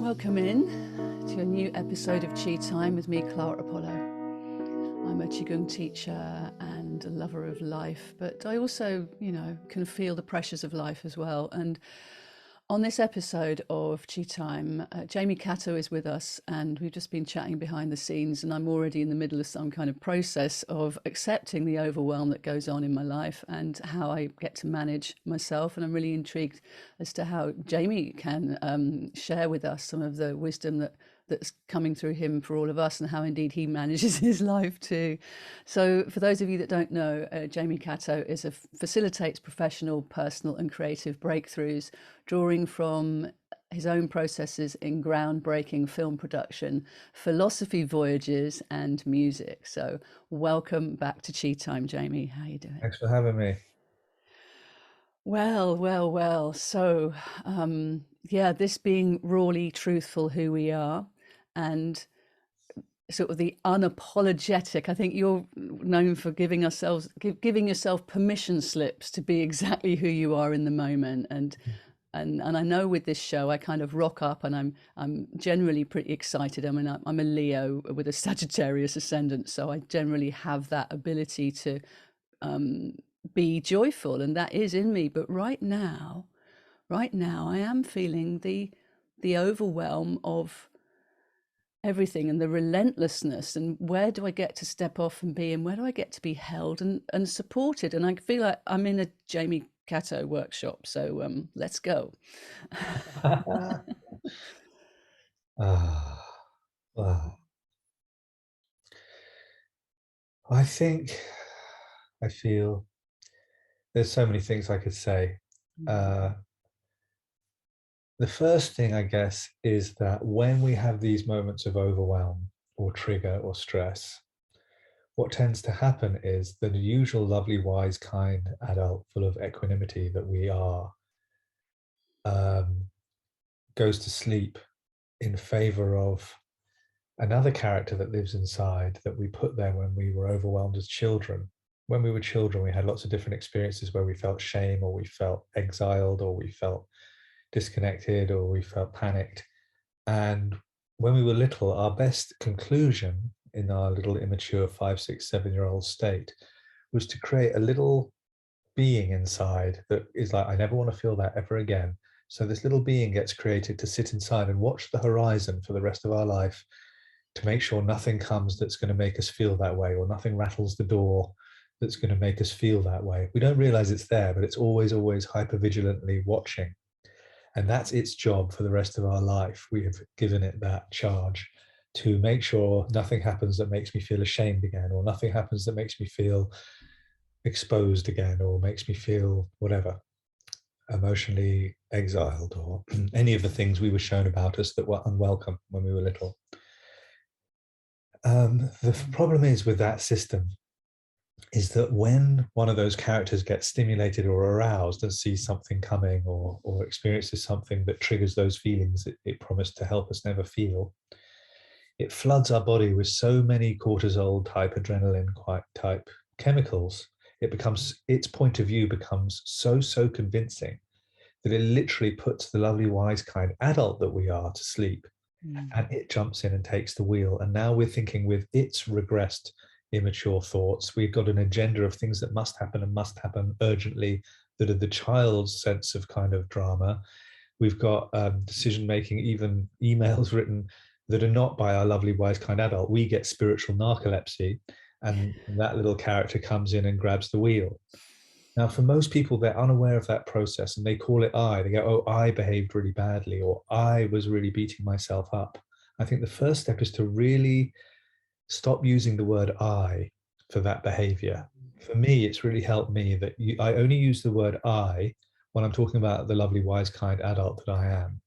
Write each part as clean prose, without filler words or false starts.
Welcome in to a new episode of Chi Time with me, Clara. I'm a Qigong teacher and a lover of life, but I also, can feel the pressures of life as well. And on this episode of Chi Time, Jamie Catto is with us, and we've just been chatting behind the scenes, and I'm already in the middle of some kind of process of accepting the overwhelm that goes on in my life and how I get to manage myself. And I'm really intrigued as to how Jamie can share with us some of the wisdom that's coming through him for all of us, and how indeed he manages his life too. So for those of you that don't know, Jamie Catto facilitates professional, personal and creative breakthroughs, drawing from his own processes in groundbreaking film production, philosophy voyages and music. So welcome back to Chi Time, Jamie. How are you doing? Thanks for having me. Well. So, this being rawly truthful who we are, and sort of the unapologetic. I think you're known for giving yourself permission slips to be exactly who you are in the moment. And I know with this show, I kind of rock up, and I'm generally pretty excited. I mean, I'm a Leo with a Sagittarius ascendant, so I generally have that ability to be joyful, and that is in me. But right now, I am feeling the overwhelm of everything and the relentlessness, and where do I get to step off and be, and where do I get to be held and supported. And I feel like I'm in a Jamie Catto workshop, so let's go. Wow. I think I feel there's so many things I could say. The first thing, I guess, is that when we have these moments of overwhelm or trigger or stress, what tends to happen is that the usual lovely, wise, kind adult full of equanimity that we are goes to sleep in favor of another character that lives inside that we put there when we were overwhelmed as children. When we were children, we had lots of different experiences where we felt shame, or we felt exiled, or we felt disconnected, or we felt panicked. And when we were little, our best conclusion in our little immature 5, 6, 7-year-old state was to create a little being inside that is like, I never want to feel that ever again. So this little being gets created to sit inside and watch the horizon for the rest of our life, to make sure nothing comes that's going to make us feel that way, or nothing rattles the door that's going to make us feel that way. We don't realize it's there, but it's always hypervigilantly watching. And that's its job for the rest of our life. We have given it that charge to make sure nothing happens that makes me feel ashamed again, or nothing happens that makes me feel exposed again, or makes me feel whatever, emotionally exiled, or any of the things we were shown about us that were unwelcome when we were little. The problem is with that system is that when one of those characters gets stimulated or aroused and sees something coming, or experiences something that triggers those feelings it promised to help us never feel, it floods our body with so many cortisol type, adrenaline type chemicals. Its point of view becomes so convincing that it literally puts the lovely, wise, kind adult that we are to sleep. And it jumps in and takes the wheel. And now we're thinking with its regressed, immature thoughts. We've got an agenda of things that must happen and must happen urgently, that are the child's sense of kind of drama. We've got decision making, even emails written that are not by our lovely, wise, kind adult. We get spiritual narcolepsy, and that little character comes in and grabs the wheel. Now, for most people, they're unaware of that process, and they call it I. They go, oh, I behaved really badly, or I was really beating myself up. I think the first step is to really stop using the word I for that behavior. For me, it's really helped me that I only use the word I when I'm talking about the lovely, wise, kind adult that I am.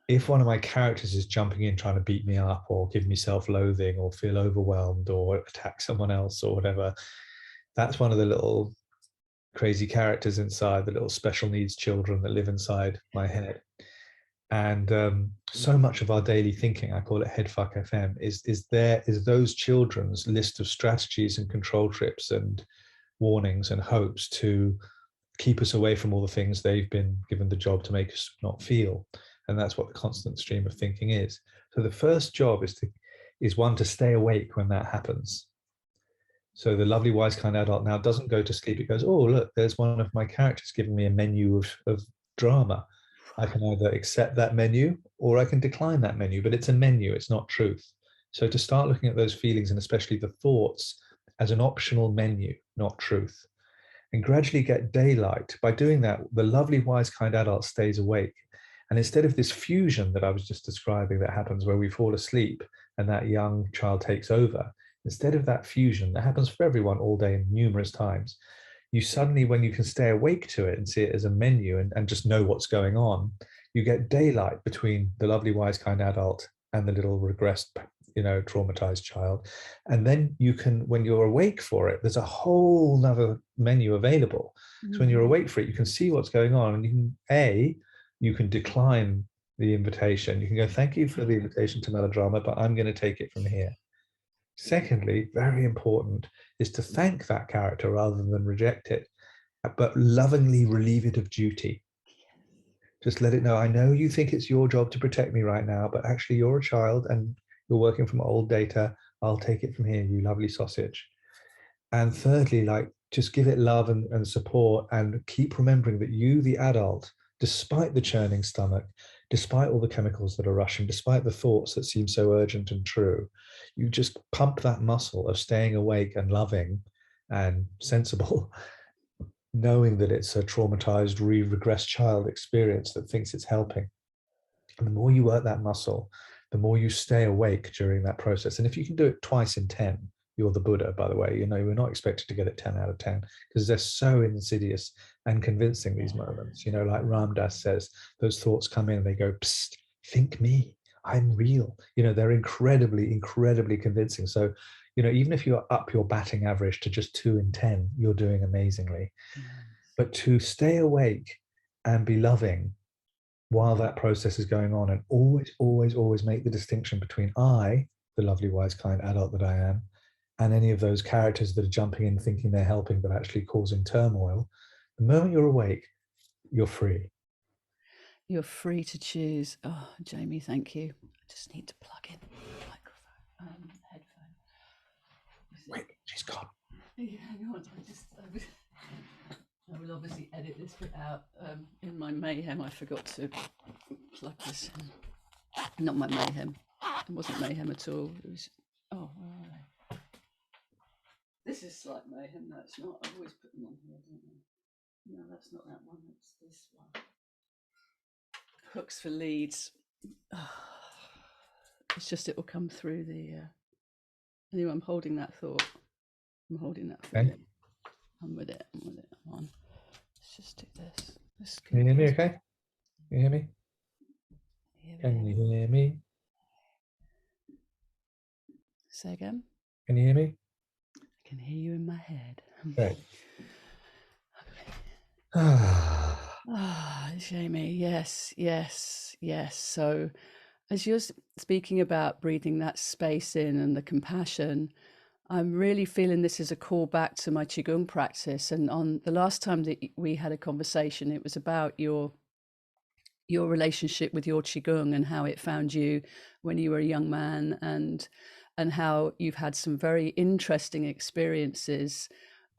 If one of my characters is jumping in, trying to beat me up, or give me self-loathing, or feel overwhelmed, or attack someone else, or whatever, that's one of the little crazy characters inside, the little special needs children that live inside my head. And so much of our daily thinking, I call it Headfuck FM, is those children's list of strategies and control trips and warnings and hopes to keep us away from all the things they've been given the job to make us not feel. And that's what the constant stream of thinking is. So the first job is one to stay awake when that happens. So the lovely, wise, kind adult now doesn't go to sleep. It goes, oh, look, there's one of my characters giving me a menu of drama. I can either accept that menu or I can decline that menu, but it's a menu, it's not truth. So to start looking at those feelings, and especially the thoughts, as an optional menu, not truth, and gradually get daylight. By doing that, the lovely, wise, kind adult stays awake. And instead of this fusion that I was just describing that happens where we fall asleep and that young child takes over, instead of that fusion that happens for everyone all day numerous times, you suddenly, when you can stay awake to it and see it as a menu and just know what's going on, you get daylight between the lovely, wise, kind adult and the little regressed, traumatized child. And then you can, when you're awake for it, there's a whole nother menu available. So when you're awake for it, you can see what's going on, and you can decline the invitation. You can go, thank you for the invitation to melodrama, but I'm going to take it from here. Secondly, very important, is to thank that character rather than reject it, but lovingly relieve it of duty. Just let it know, I know you think it's your job to protect me right now, but actually you're a child and you're working from old data. I'll take it from here, you lovely sausage. And thirdly, just give it love and support, and keep remembering that you, the adult, despite the churning stomach, despite all the chemicals that are rushing, despite the thoughts that seem so urgent and true, you just pump that muscle of staying awake and loving and sensible, knowing that it's a traumatized, regressed child experience that thinks it's helping. And the more you work that muscle, the more you stay awake during that process. And if you can do it twice in 10, you're the Buddha, by the way. We're not expected to get it 10 out of 10 because they're so insidious and convincing, these moments. Like Ram Dass says, those thoughts come in, they go, psst, think me, I'm real. They're incredibly, incredibly convincing. So, even if you're up your batting average to just 2 in 10, you're doing amazingly. Yes. But to stay awake and be loving while that process is going on, and always, always, always make the distinction between I, the lovely, wise, kind adult that I am, and any of those characters that are jumping in thinking they're helping but actually causing turmoil. The moment you're awake, you're free. You're free to choose. Oh, Jamie, thank you. I just need to plug in the microphone, headphone. Wait, she's gone. Yeah, hang on. I will obviously edit this bit out. In my mayhem, I forgot to plug this in. Not my mayhem. It wasn't mayhem at all. It was. Oh, where are they? This is slight mayhem. No, it's not. I always put them on here, don't I? No, that's not that one. It's this one. Hooks for leads. Oh, it's just it will come through the. Anyway, I'm holding that thought. I'm holding that for you. I'm with it. I'm on. Let's just do this. Can you hear me okay? Can you hear me? Can you hear me? Say again? Can you hear me? I can hear you in my head. Great. Jamie, yes. So as you're speaking about breathing that space in and the compassion, I'm really feeling this is a call back to my Qigong practice. And on the last time that we had a conversation, it was about your relationship with your Qigong and how it found you when you were a young man, and how you've had some very interesting experiences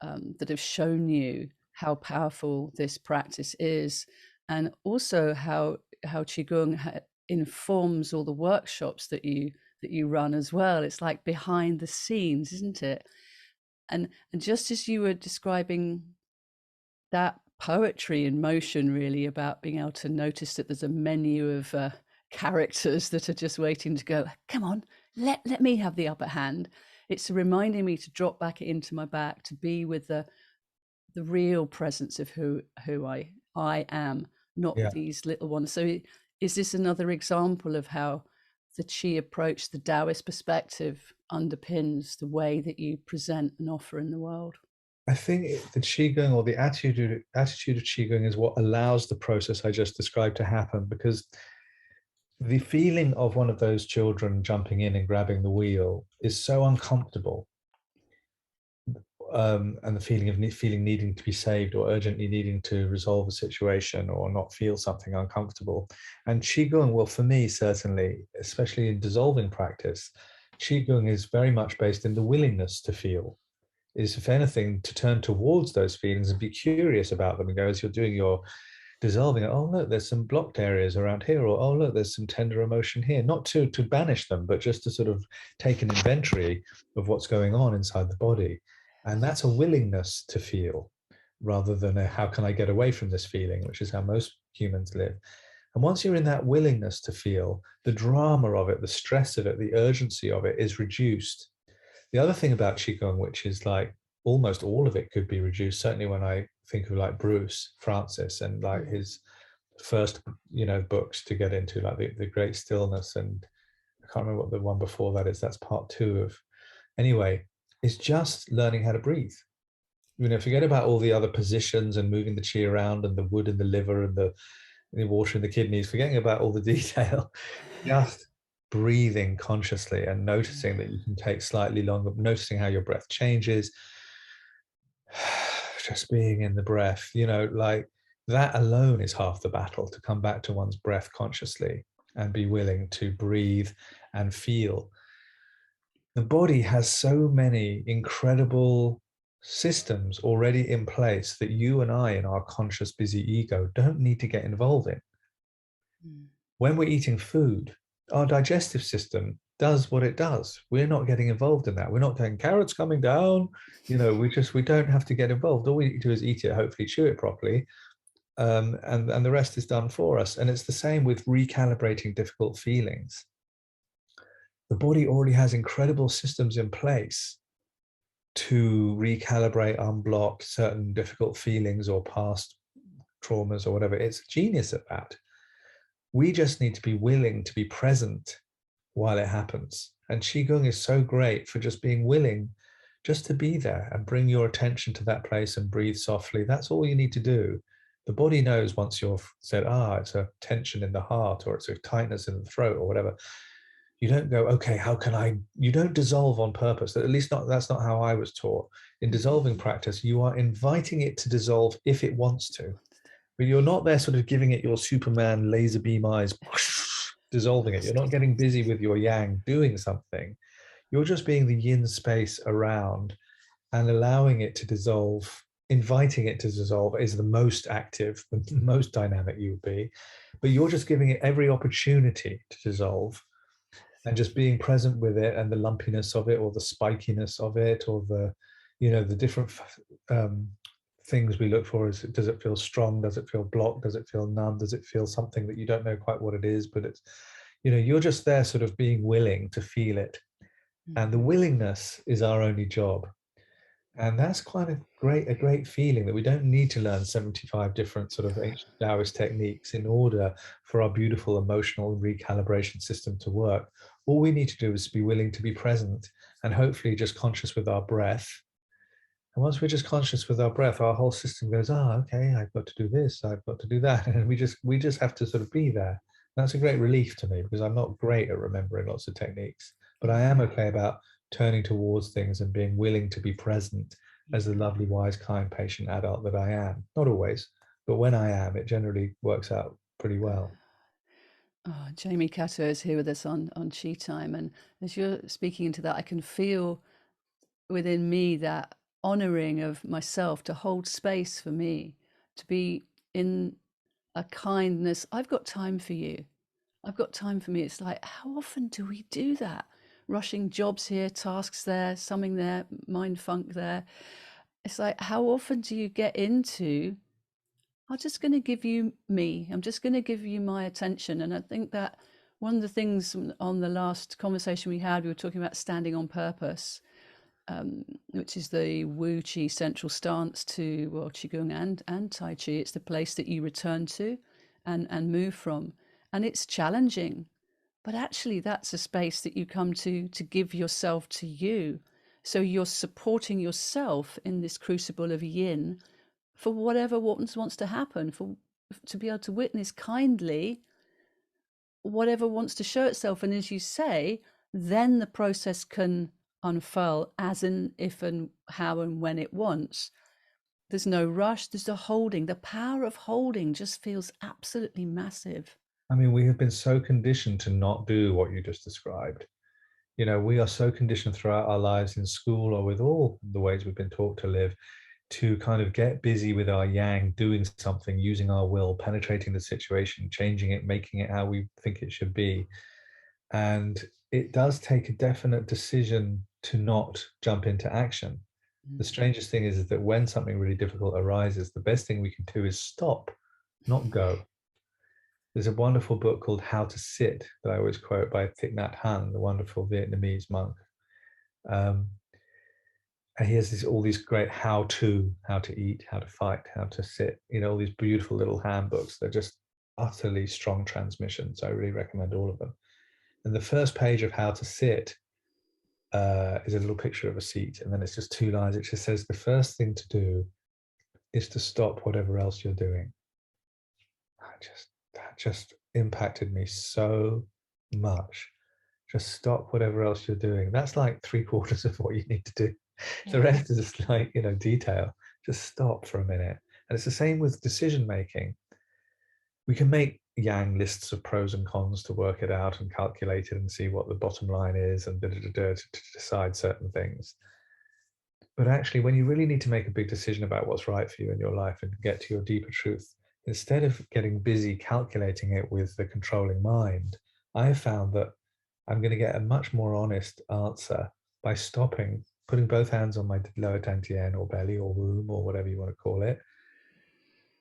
that have shown you how powerful this practice is, and also how Qigong informs all the workshops that you run as well. It's like behind the scenes, isn't it? And just as you were describing that poetry in motion, really, about being able to notice that there's a menu of characters that are just waiting to go, come on, let me have the upper hand. It's reminding me to drop back into my back, to be with the real presence of who I am, not these little ones. So is this another example of how the Qi approach, the Taoist perspective, underpins the way that you present and offer in the world? I think the Qigong, or the attitude of Qigong, is what allows the process I just described to happen, because the feeling of one of those children jumping in and grabbing the wheel is so uncomfortable. and the feeling of feeling needing to be saved or urgently needing to resolve a situation or not feel something uncomfortable. And Qigong, well, for me, certainly, especially in dissolving practice, Qigong is very much based in the willingness to feel, is, if anything, to turn towards those feelings and be curious about them and go, as you're doing your dissolving it, oh look, there's some blocked areas around here, or oh look, there's some tender emotion here, not to banish them, but just to sort of take an inventory of what's going on inside the body. And that's a willingness to feel rather than a how can I get away from this feeling, which is how most humans live. And once you're in that willingness to feel, the drama of it, the stress of it, the urgency of it is reduced. The other thing about Qigong, which is like almost all of it could be reduced, certainly when I think of like Bruce Francis and like his first, books to get into, like the Great Stillness, and I can't remember what the one before that is. That's part 2 of, anyway, it's just learning how to breathe. Forget about all the other positions and moving the chi around and the wood in the liver and the water in the kidneys, forgetting about all the detail, just breathing consciously and noticing that you can take slightly longer, noticing how your breath changes, just being in the breath, like that alone is half the battle, to come back to one's breath consciously and be willing to breathe and feel. The body has so many incredible systems already in place that you and I, in our conscious, busy ego, don't need to get involved in. When we're eating food, our digestive system does what it does. We're not getting involved in that. We're not going, carrots coming down. We don't have to get involved. All we need to do is eat it, hopefully chew it properly. And the rest is done for us. And it's the same with recalibrating difficult feelings. The body already has incredible systems in place to recalibrate, unblock certain difficult feelings or past traumas or whatever. It's a genius at that. We just need to be willing to be present while it happens. And Qigong is so great for just being willing just to be there and bring your attention to that place and breathe softly. That's all you need to do. The body knows once you've said, it's a tension in the heart, or it's a tightness in the throat, or whatever. You don't go, okay, you don't dissolve on purpose. At least that's not how I was taught. In dissolving practice, you are inviting it to dissolve if it wants to. But you're not there sort of giving it your Superman laser beam eyes, dissolving it. You're not getting busy with your yang doing something. You're just being the yin space around and allowing it to dissolve. Inviting it to dissolve is the most active, the most dynamic you would be. But you're just giving it every opportunity to dissolve and just being present with it and the lumpiness of it, or the spikiness of it, or the different things we look for. Is, does it feel strong? Does it feel blocked? Does it feel numb? Does it feel something that you don't know quite what it is, but it's, you're just there sort of being willing to feel it. And the willingness is our only job. And that's quite a great feeling, that we don't need to learn 75 different sort of ancient Taoist techniques in order for our beautiful emotional recalibration system to work. All we need to do is be willing to be present and hopefully just conscious with our breath. And once we're just conscious with our breath, our whole system goes, okay, I've got to do this, I've got to do that. And we just have to sort of be there. And that's a great relief to me, because I'm not great at remembering lots of techniques, but I am okay about turning towards things and being willing to be present as the lovely, wise, kind, patient adult that I am. Not always, but when I am, it generally works out pretty well. Jamie Catto is here with us on Chi Time, and as you're speaking into that, I can feel within me that honoring of myself, to hold space for me, to be in a kindness. I've got time for you. I've got time for me. It's like, how often do we do that? Rushing jobs here, tasks there, something there, mind funk there. It's like, how often do you get into, I'm just going to give you me, I'm just going to give you my attention? And I think that one of the things on the last conversation we had, we were talking about standing on purpose, which is the Wu Chi central stance to, well, Qigong and Tai Chi. It's the place that you return to and move from. And it's challenging, but actually that's a space that you come to give yourself to you. So you're supporting yourself in this crucible of yin for whatever wants to happen, to be able to witness kindly whatever wants to show itself. And as you say, then the process can unfurl as in if and how and when it wants. There's no rush. There's the holding. The power of holding just feels absolutely massive. I mean, we have been so conditioned to not do what you just described. You know, we are so conditioned throughout our lives in school or with all the ways we've been taught to live to kind of get busy with our yang, doing something, using our will, penetrating the situation, changing it, making it how we think it should be. And it does take a definite decision to not jump into action. The strangest thing is that when something really difficult arises, the best thing we can do is stop, not go. There's a wonderful book called How to Sit that I always quote by Thich Nhat Hanh, the wonderful Vietnamese monk. Um, and he has all these great how to eat, how to fight, how to sit, you know, all these beautiful little handbooks. They're just utterly strong transmissions. I really recommend all of them. And the first page of How to Sit is a little picture of a seat. And then it's just 2 lines. It just says, the first thing to do is to stop whatever else you're doing. That just impacted me so much. Just stop whatever else you're doing. That's like 3/4 of what you need to do. Yeah. The rest is just like, you know, detail. Just stop for a minute. And it's the same with decision making. We can make yang lists of pros and cons to work it out and calculate it and see what the bottom line is and to decide certain things. But actually, when you really need to make a big decision about what's right for you in your life and get to your deeper truth, instead of getting busy calculating it with the controlling mind, I have found that I'm going to get a much more honest answer by stopping, putting both hands on my lower dantian or belly or womb or whatever you want to call it,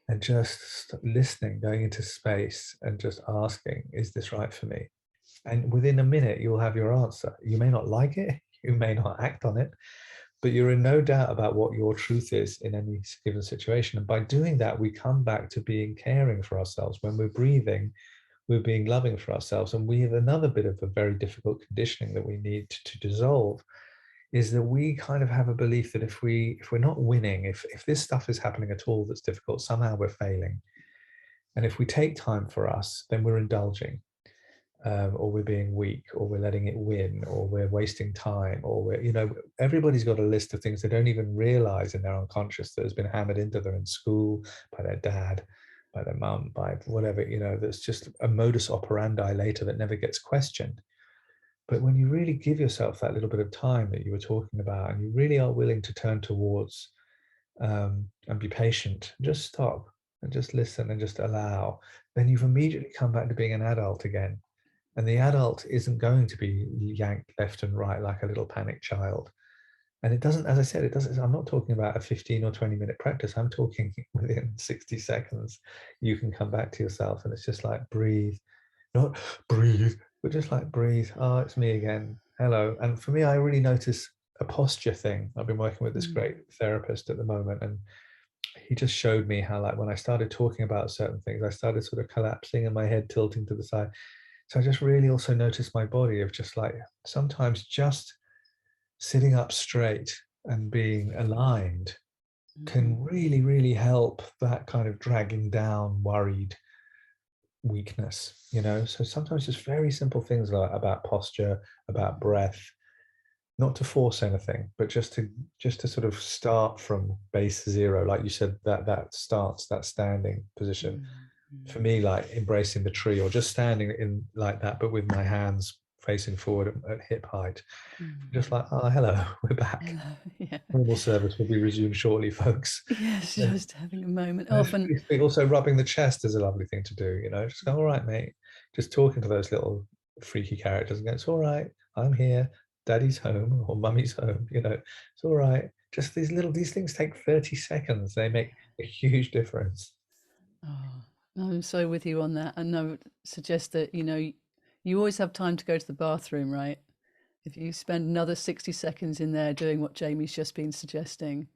and just listening, going into space and just asking, is this right for me? And within a minute, you'll have your answer. You may not like it, you may not act on it, but you're in no doubt about what your truth is in any given situation. And by doing that, we come back to being caring for ourselves. When we're breathing, we're being loving for ourselves. And we have another bit of a very difficult conditioning that we need to dissolve, is that we kind of have a belief that if we're not winning, if this stuff is happening at all that's difficult, somehow we're failing. And if we take time for us, then we're indulging. Or we're being weak, or we're letting it win, or we're wasting time, or we're, you know, everybody's got a list of things they don't even realize in their unconscious that has been hammered into them in school, by their dad, by their mum, by whatever, you know, that's just a modus operandi later that never gets questioned. But when you really give yourself that little bit of time that you were talking about, and you really are willing to turn towards and be patient, just stop and just listen and just allow, then you've immediately come back to being an adult again. And the adult isn't going to be yanked left and right like a little panicked child. And it doesn't, as I said, it doesn't, I'm not talking about a 15 or 20-minute practice. I'm talking within 60 seconds, you can come back to yourself. And it's just like, breathe, not breathe, but just like breathe. Oh, it's me again. Hello. And for me, I really notice a posture thing. I've been working with this great therapist at the moment. And he just showed me how, like, when I started talking about certain things, I started sort of collapsing and my head tilting to the side. So I just really also noticed my body of just like, sometimes just sitting up straight and being aligned can really, really help that kind of dragging down, worried weakness, you know? So sometimes just very simple things like about posture, about breath, not to force anything, but just to sort of start from base zero. Like you said, that starts, that standing position. For me, like embracing the tree or just standing in like that, but with my hands facing forward at hip height, just like, oh, hello, we're back. Hello. Yeah. Normal service will be resumed shortly, folks. Yes, just having a moment. And Often, also rubbing the chest is a lovely thing to do, you know, just go, all right, mate. Just talking to those little freaky characters and go, it's all right, I'm here, daddy's home or mummy's home, you know, it's all right. Just these things take 30 seconds. They make a huge difference. oh, I'm so with you on that. And I would suggest that, you always have time to go to the bathroom, right? If you spend another 60 seconds in there doing what Jamie's just been suggesting,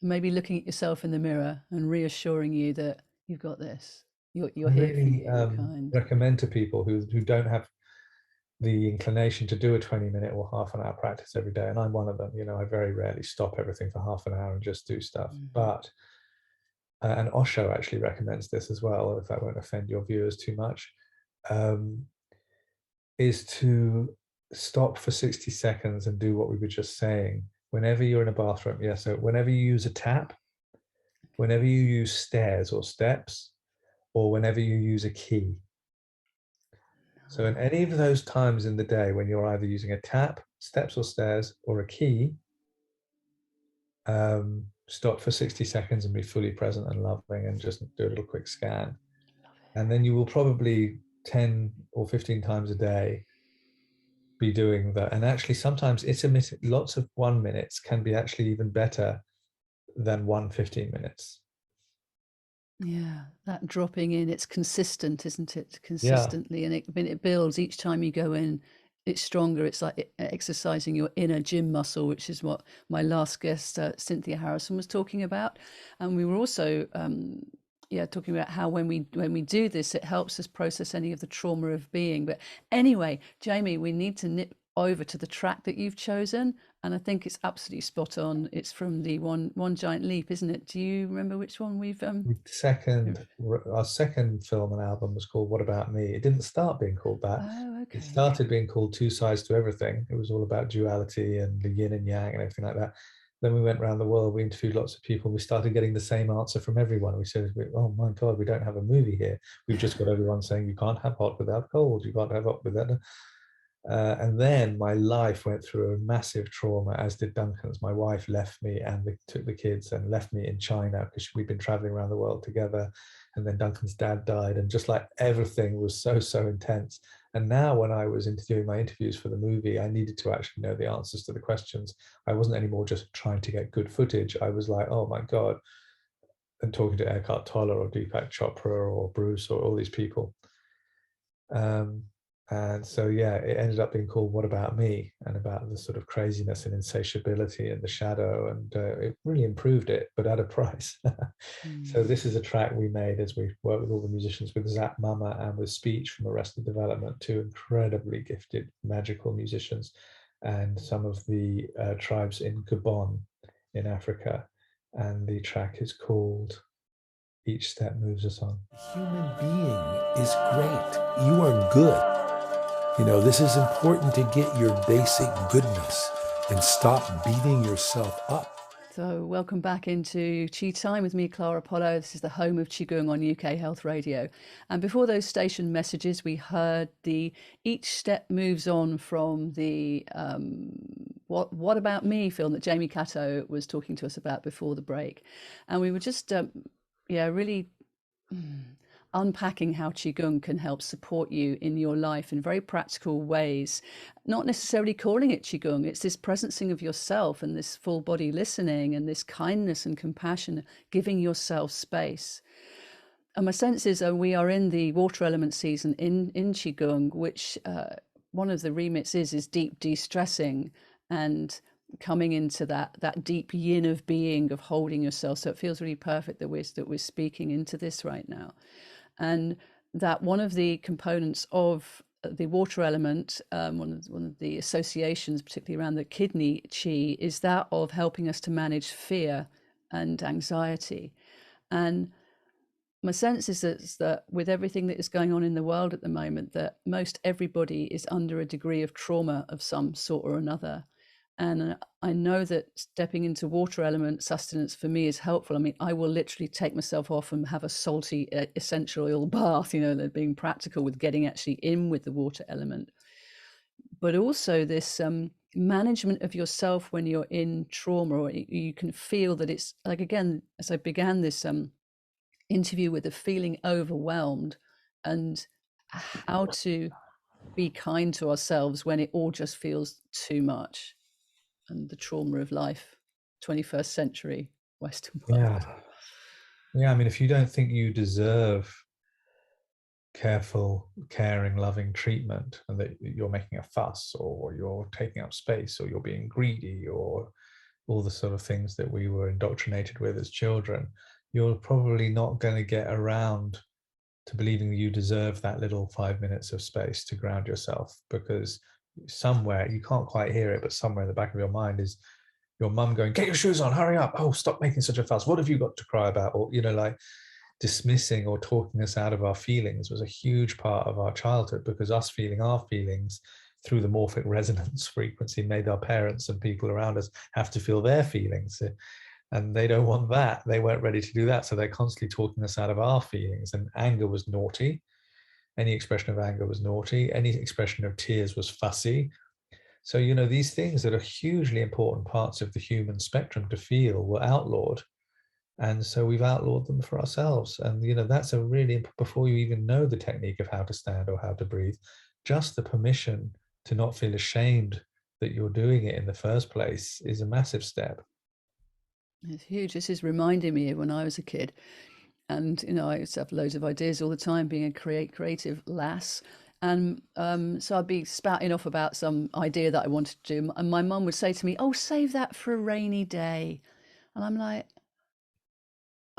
maybe looking at yourself in the mirror and reassuring you that you've got this. You're I here for really you, you're kind. recommend to people who don't have the inclination to do a 20-minute or half an hour practice every day, and I'm one of them. You know, I very rarely stop everything for half an hour and just do stuff. But and Osho actually recommends this as well, if that won't offend your viewers too much, is to stop for 60 seconds and do what we were just saying. Whenever you're in a bathroom, yeah, so whenever you use a tap, whenever you use stairs or steps, or whenever you use a key. So in any of those times in the day when you're either using a tap, steps or stairs, or a key, stop for 60 seconds and be fully present and loving, and just do a little quick scan. And then you will probably 10 or 15 times a day be doing that. And actually sometimes intermittent, lots of 1 minutes can be actually even better than 15 minutes. Yeah, that dropping in, it's consistent, isn't it? Yeah. Consistently, and it builds each time you go in. It's stronger. It's like exercising your inner gym muscle, which is what my last guest, Cynthia Harrison, was talking about. And we were also, talking about how when we do this, it helps us process any of the trauma of being. But anyway, Jamie, we need to nip over to the track that you've chosen, and I think it's absolutely spot on. It's from the one giant leap, isn't it? Do you remember which one we've Our second film and album was called What About Me? It didn't start being called that. Oh, It okay. started being called Two Sides to Everything. It was all about duality and the yin and yang and everything like that. Then we went around the world, we interviewed lots of people, we started getting the same answer from everyone. We said, oh my God, we don't have a movie here. We've just got everyone saying you can't have hot without cold, you can't have hot without. And then my life went through a massive trauma, as did Duncan's. My wife left me and took the kids and left me in China because we'd been traveling around the world together. And then Duncan's dad died, and just like everything was so intense. And now when I was doing my interviews for the movie, I needed to actually know the answers to the questions. I wasn't anymore just trying to get good footage. I was like, oh my God, and talking to Eckhart Tolle or Deepak Chopra or Bruce or all these people. And so, yeah, it ended up being called What About Me, and about the sort of craziness and insatiability and the shadow. And it really improved it, but at a price. So this is a track we made as we worked with all the musicians, with Zap Mama and with Speech from Arrested Development, two incredibly gifted, magical musicians, and some of the tribes in Gabon in Africa. And the track is called Each Step Moves Us On. Human being is great. You are good. You know, this is important to get your basic goodness and stop beating yourself up. So welcome back into Chi Time with me, Clara Apollo. This is the home of Qigong on UK Health Radio. And before those station messages, we heard the Each Step Moves On from the What About Me film that Jamie Catto was talking to us about before the break. And we were just, really unpacking how Qigong can help support you in your life in very practical ways, not necessarily calling it Qigong. It's this presencing of yourself and this full body listening and this kindness and compassion, giving yourself space. And my sense is we are in the water element season in Qigong, which one of the remits is deep de-stressing and coming into that deep yin of being, of holding yourself. So it feels really perfect that we're speaking into this right now. And that one of the components of the water element, one of the associations, particularly around the kidney chi, is that of helping us to manage fear and anxiety. And my sense is that with everything that is going on in the world at the moment, that most everybody is under a degree of trauma of some sort or another. And I know that stepping into water element sustenance for me is helpful. I mean, I will literally take myself off and have a salty essential oil bath, being practical with getting actually in with the water element. But also this management of yourself when you're in trauma, or you can feel that it's like, again, as I began this interview with the feeling overwhelmed, and how to be kind to ourselves when it all just feels too much. And the trauma of life, 21st century Western world. Yeah, I mean, if you don't think you deserve careful, caring, loving treatment, and that you're making a fuss, or you're taking up space, or you're being greedy, or all the sort of things that we were indoctrinated with as children, you're probably not going to get around to believing that you deserve that little 5 minutes of space to ground yourself, because somewhere, you can't quite hear it, but somewhere in the back of your mind is your mum going, get your shoes on, hurry up, oh, stop making such a fuss, what have you got to cry about? Or, like dismissing or talking us out of our feelings was a huge part of our childhood, because us feeling our feelings through the morphic resonance frequency, made our parents and people around us have to feel their feelings. And they don't want that. They weren't ready to do that. So they're constantly talking us out of our feelings. And anger was naughty. Any expression of anger was naughty. Any expression of tears was fussy. So, these things that are hugely important parts of the human spectrum to feel were outlawed. And so we've outlawed them for ourselves. And, that's a really, before you even know the technique of how to stand or how to breathe, just the permission to not feel ashamed that you're doing it in the first place is a massive step. It's huge. This is reminding me of when I was a kid. And, I used to have loads of ideas all the time, being a creative lass. And so I'd be spouting off about some idea that I wanted to do. And my mum would say to me, oh, save that for a rainy day. And I'm like,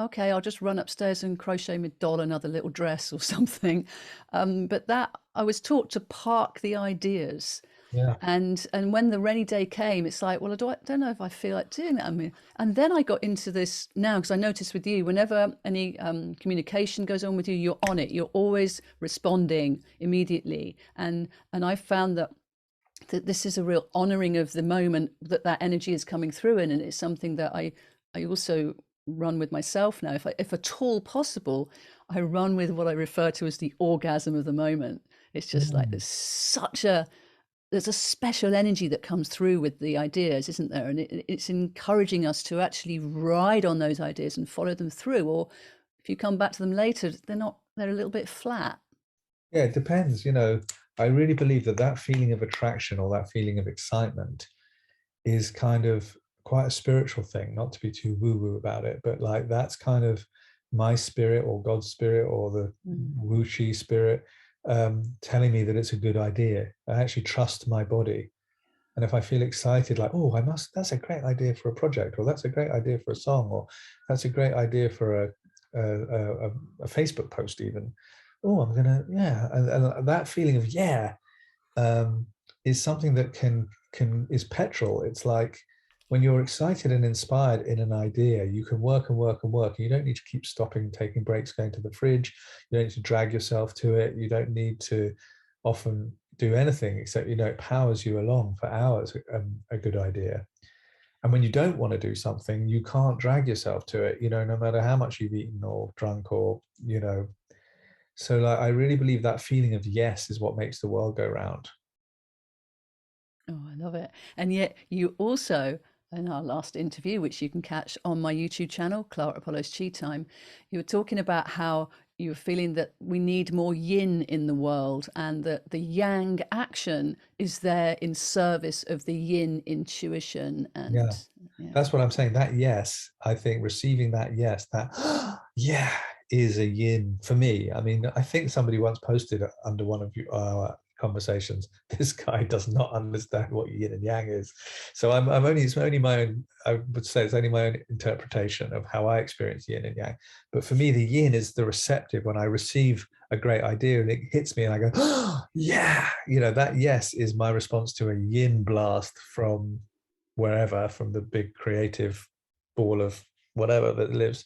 okay, I'll just run upstairs and crochet my doll another little dress or something. But that I was taught to park the ideas. Yeah. And when the rainy day came, it's like, well, I don't know if I feel like doing that. I mean, and then I got into this now, because I noticed with you, whenever any communication goes on with you, you're on it. You're always responding immediately. And I found that this is a real honoring of the moment that energy is coming through in. And it's something that I also run with myself now. If at all possible, I run with what I refer to as the orgasm of the moment. It's just like there's a special energy that comes through with the ideas, isn't there? And it's encouraging us to actually ride on those ideas and follow them through. Or if you come back to them later, they're a little bit flat. Yeah, it depends. I really believe that feeling of attraction or that feeling of excitement is kind of quite a spiritual thing, not to be too woo-woo about it, but like that's kind of my spirit or God's spirit or the Wu-Chi spirit telling me that it's a good idea. I actually trust my body. And if I feel excited, like, oh, that's a great idea for a project, or that's a great idea for a song, or that's a great idea for a Facebook post even. Oh, I'm gonna, yeah. And that feeling of is something that is petrol. It's like when you're excited and inspired in an idea, you can work and work and work. And you don't need to keep stopping, taking breaks, going to the fridge. You don't need to drag yourself to it. You don't need to often do anything except, it powers you along for hours, a good idea. And when you don't want to do something, you can't drag yourself to it, no matter how much you've eaten or drunk or, So like, I really believe that feeling of yes is what makes the world go round. Oh, I love it. And yet you also, in our last interview, which you can catch on my YouTube channel, Clara Apollo's Chi Time, you were talking about how you were feeling that we need more yin in the world and that the yang action is there in service of the yin intuition. And that's what I'm saying. That yes, I think receiving that yes, that yeah is a yin for me. I mean, I think somebody once posted under one of our conversations, this guy does not understand what yin and yang is. So it's only my own, I would say it's only my own interpretation of how I experience yin and yang. But for me, the yin is the receptive. When I receive a great idea and it hits me and I go, oh, yeah, that yes is my response to a yin blast from wherever, from the big creative ball of whatever that lives.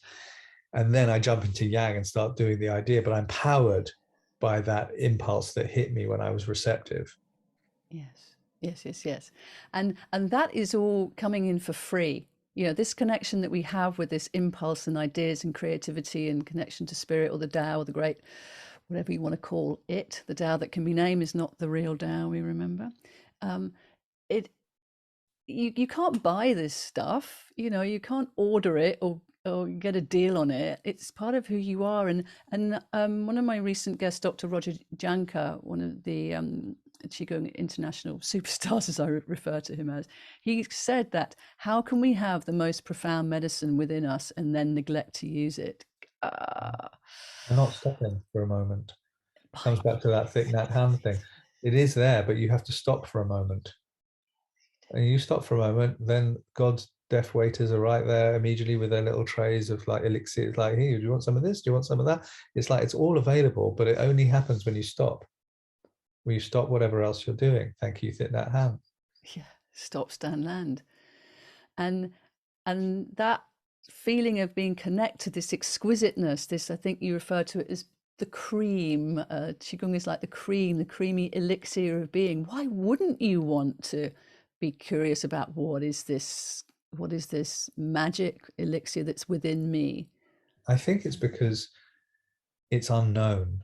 And then I jump into yang and start doing the idea, but I'm powered by that impulse that hit me when I was receptive. Yes. And that is all coming in for free. This connection that we have with this impulse and ideas and creativity and connection to spirit or the Tao or the great, whatever you want to call it, the Tao that can be named is not the real Tao, we remember. You can't buy this stuff, you can't order it or get a deal on it. It's part of who you are. And one of my recent guests, Dr. Roger Janka, one of the Qigong international superstars, as I refer to him as, he said that how can we have the most profound medicine within us and then neglect to use it? I'm not stopping for a moment. It comes back to that thick nat hand thing. It is there, but you have to stop for a moment. And you stop for a moment, then God's deaf waiters are right there immediately with their little trays of like elixir. It's like, hey, do you want some of this? Do you want some of that? It's like, it's all available, but it only happens when you stop. When you stop whatever else you're doing. Thank you, thick nat hand. Yeah, stop, stand, land. And that feeling of being connected, this exquisiteness, this, I think you refer to it as the cream. Qigong is like the cream, the creamy elixir of being. Why wouldn't you want to be curious about what is this? What is this magic elixir that's within me? I think it's because it's unknown.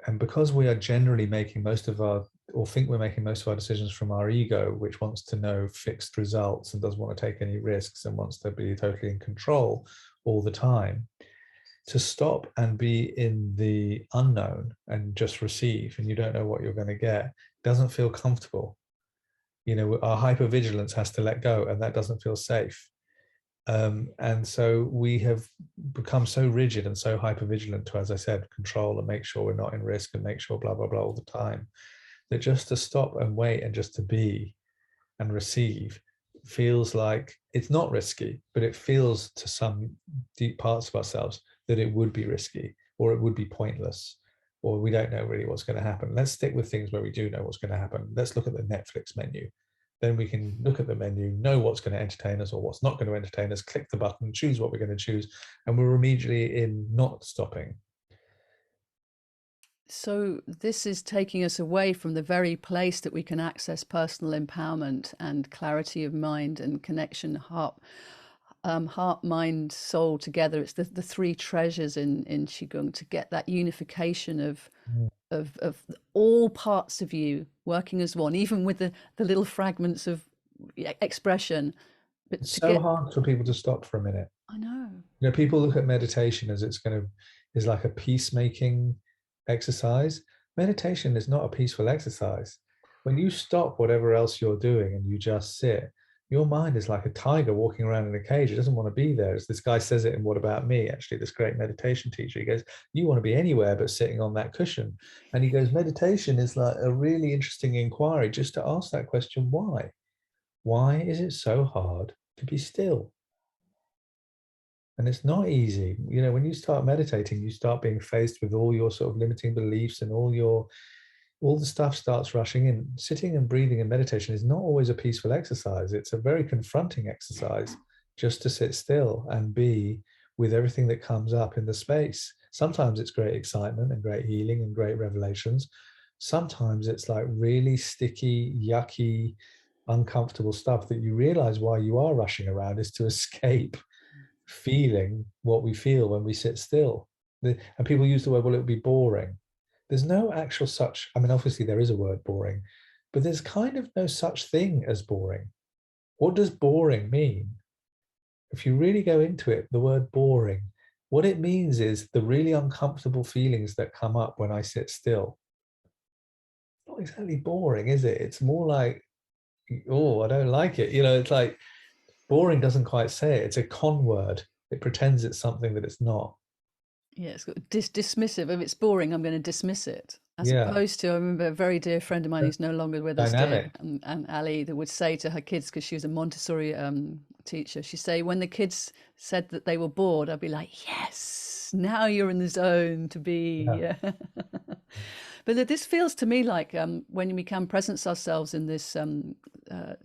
And because we are generally making most of our, or think we're making most of our decisions from our ego, which wants to know fixed results and doesn't want to take any risks and wants to be totally in control all the time, to stop and be in the unknown and just receive, and you don't know what you're going to get, doesn't feel comfortable. You know, our hypervigilance has to let go, and that doesn't feel safe. And so we have become so rigid and so hypervigilant to, as I said, control and make sure we're not in risk and make sure blah, blah, blah all the time, that just to stop and wait and just to be and receive feels like it's not risky, but it feels to some deep parts of ourselves that it would be risky, or it would be pointless, or we don't know really what's going to happen. Let's stick with things where we do know what's going to happen. Let's look at the Netflix menu. Then we can look at the menu, know what's going to entertain us or what's not going to entertain us, click the button, choose what we're going to choose, and we're immediately in not stopping. So this is taking us away from the very place that we can access personal empowerment and clarity of mind and connection, heart, mind, soul together. It's the three treasures in Qigong, to get that unification of all parts of you working as one, even with the little fragments of expression. But It's to so get, hard for people to stop for a minute. I know. You know, people look at meditation as is like a peacemaking exercise. Meditation is not a peaceful exercise. When you stop whatever else you're doing and you just sit, your mind is like a tiger walking around in a cage. It doesn't want to be there. As this guy says it in What About Me, actually, this great meditation teacher, he goes, you want to be anywhere but sitting on that cushion. And he goes, meditation is like a really interesting inquiry just to ask that question, why? Why is it so hard to be still? And it's not easy. You know, when you start meditating, you start being faced with all your sort of limiting beliefs and all the stuff starts rushing in. Sitting and breathing and meditation is not always a peaceful exercise. It's a very confronting exercise, just to sit still and be with everything that comes up in the space. Sometimes it's great excitement and great healing and great revelations. Sometimes it's like really sticky, yucky, uncomfortable stuff that you realize why you are rushing around is to escape feeling what we feel when we sit still. And people use the word, well, it would be boring. There's no actual such, I mean, obviously there is a word boring, but there's kind of no such thing as boring. What does boring mean? If you really go into it, the word boring, what it means is the really uncomfortable feelings that come up when I sit still. Not exactly boring, is it? It's more like, oh, I don't like it. You know, it's like boring doesn't quite say it. It's a con word. It pretends it's something that it's not. Yeah, it's got dismissive. If it's boring, I'm going to dismiss it. As Yeah. opposed to, I remember a very dear friend of mine who's no longer with us, dear, Dynamic. and Ali, that would say to her kids, because she was a Montessori teacher, she'd say, when the kids said that they were bored, I'd be like, yes, now you're in the zone to be. Yeah. But this feels to me like when we can presence ourselves in this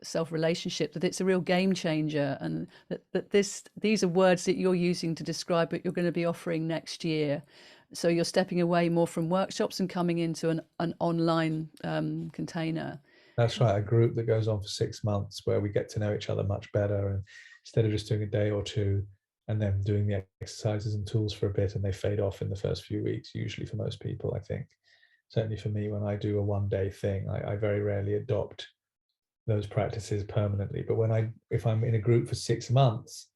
self relationship, that it's a real game changer, and that these are words that you're using to describe what you're going to be offering next year. So you're stepping away more from workshops and coming into an online container. That's right. A group that goes on for 6 months where we get to know each other much better. And instead of just doing a day or two and then doing the exercises and tools for a bit and they fade off in the first few weeks, usually for most people, I think. Certainly for me, when I do a 1 day thing, I very rarely adopt those practices permanently. But if I'm in a group for 6 months,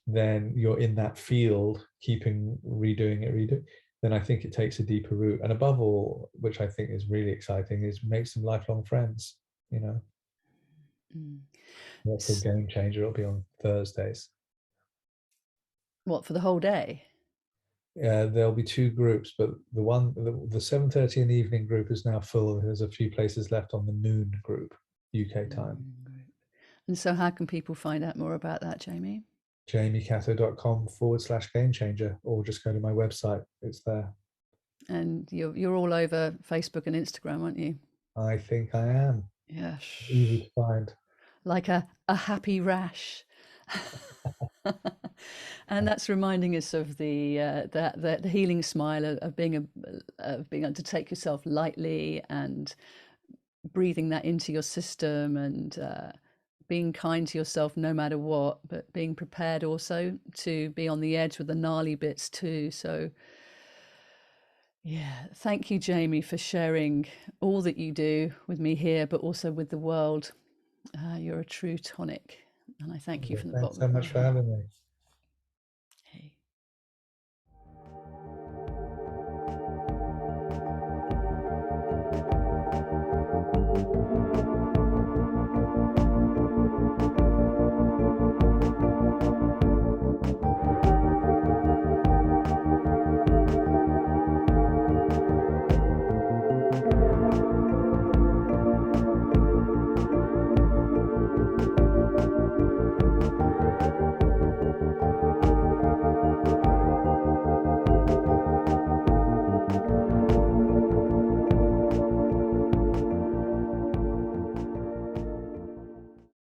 then you're in that field, redoing it, then I think it takes a deeper root. And above all, which I think is really exciting, is make some lifelong friends, you know. Mm. That's a game changer. It'll be on Thursdays. What, for the whole day? There'll be two groups, but the 7:30 in the evening group is now full. There's a few places left on the noon group, UK time. And so how can people find out more about that, Jamie? jamiecatto.com/game changer, or just go to my website. It's there. And you're all over Facebook and Instagram, aren't you? I think I am. Yes. Easy to find. Like a happy rash. And that's reminding us of the healing smile of being able to take yourself lightly and breathing that into your system, and being kind to yourself no matter what, but being prepared also to be on the edge with the gnarly bits too. So yeah, thank you, Jamie, for sharing all that you do with me here, but also with the world. You're a true tonic, and I thank you from the Thanks bottom so of my much for heart. having me.